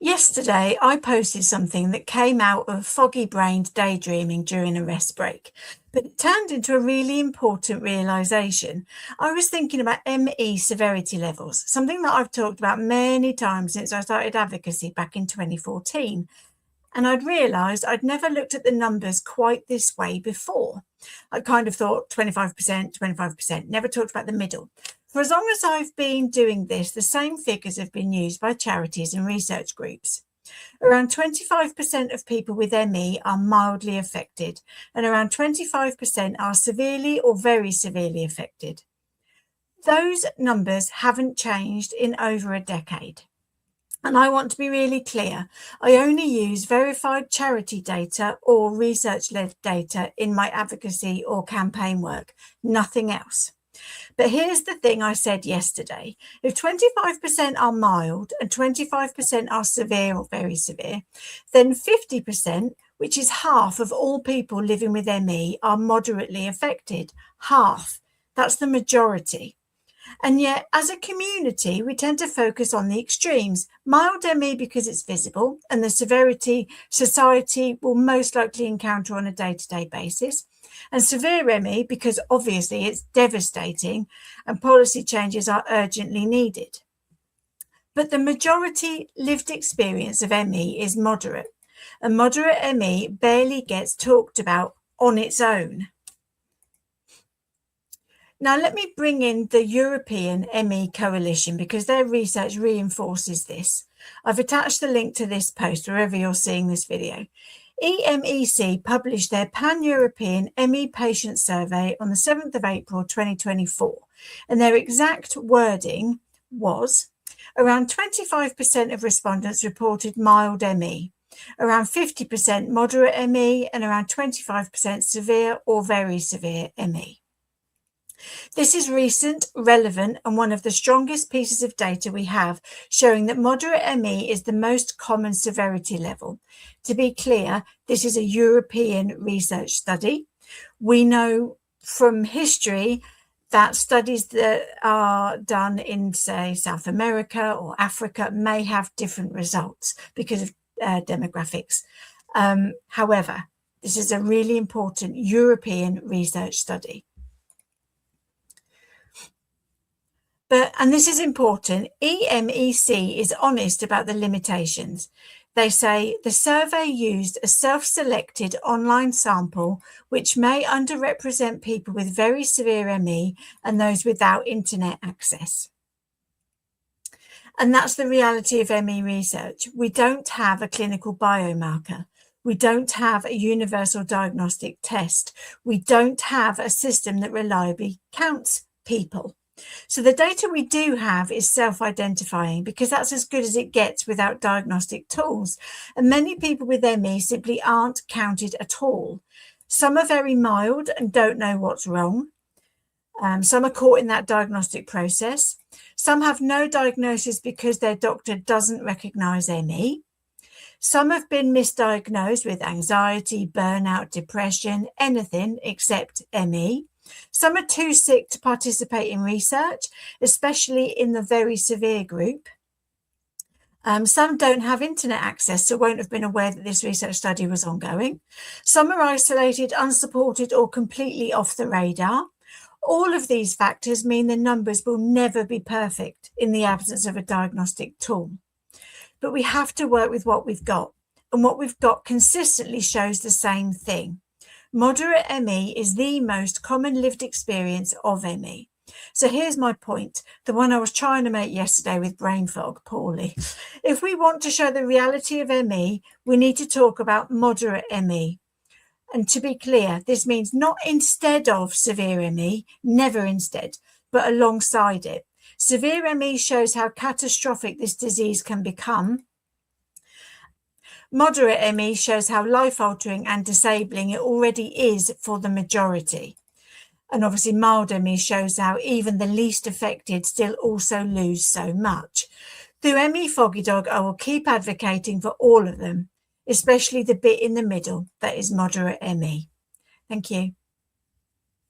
Yesterday, I posted something that came out of foggy-brained daydreaming during a rest break, but it turned into a really important realization. I was thinking about ME severity levels, something that I've talked about many times since I started advocacy back in 2014. And I'd realised I'd never looked at the numbers quite this way before. I kind of thought 25%, 25%, never talked about the middle. For as long as I've been doing this, the same figures have been used by charities and research groups. Around 25% of people with ME are mildly affected, and around 25% are severely or very severely affected. Those numbers haven't changed in over a decade. And I want to be really clear, I only use verified charity data or research-led data in my advocacy or campaign work, nothing else. But here's the thing I said yesterday. If 25% are mild and 25% are severe or very severe, then 50%, which is half of all people living with ME, are moderately affected. Half. That's the majority. And yet, as a community, we tend to focus on the extremes. Mild ME because it's visible and the severity society will most likely encounter on a day-to-day basis. And severe ME because obviously it's devastating and policy changes are urgently needed. But the majority lived experience of ME is moderate, and moderate ME barely gets talked about on its own. Now, let me bring in the European ME Coalition because their research reinforces this. I've attached the link to this post wherever you're seeing this video. EMEC published their Pan-European ME patient survey on the 7th of April 2024, and their exact wording was around 25% of respondents reported mild ME, around 50% moderate ME, and around 25% severe or very severe ME. This is recent, relevant, and one of the strongest pieces of data we have showing that moderate ME is the most common severity level. To be clear, this is a European research study. We know from history that studies that are done in, say, South America or Africa may have different results because of demographics. However, this is a really important European research study. And this is important, EMEC is honest about the limitations. They say the survey used a self-selected online sample which may underrepresent people with very severe ME and those without internet access. And that's the reality of ME research. We don't have a clinical biomarker. We don't have a universal diagnostic test. We don't have a system that reliably counts people. So the data we do have is self-identifying because that's as good as it gets without diagnostic tools. And many people with ME simply aren't counted at all. Some are very mild and don't know what's wrong. Some are caught in that diagnostic process. Some have no diagnosis because their doctor doesn't recognise ME. Some have been misdiagnosed with anxiety, burnout, depression, anything except ME. Some are too sick to participate in research, especially in the very severe group. Some don't have internet access, so won't have been aware that this research study was ongoing. Some are isolated, unsupported, or completely off the radar. All of these factors mean the numbers will never be perfect in the absence of a diagnostic tool. But we have to work with what we've got, and what we've got consistently shows the same thing. Moderate ME is the most common lived experience of ME. So here's my point, the one I was trying to make yesterday with brain fog poorly. If we want to show the reality of ME, we need to talk about moderate ME. And to be clear, this means not instead of severe ME, never instead, but alongside it. Severe ME shows how catastrophic this disease can become. Moderate ME shows how life-altering and disabling it already is for the majority. And obviously mild ME shows how even the least affected still also lose so much. Through ME Foggy Dog, I will keep advocating for all of them, especially the bit in the middle that is moderate ME. Thank you.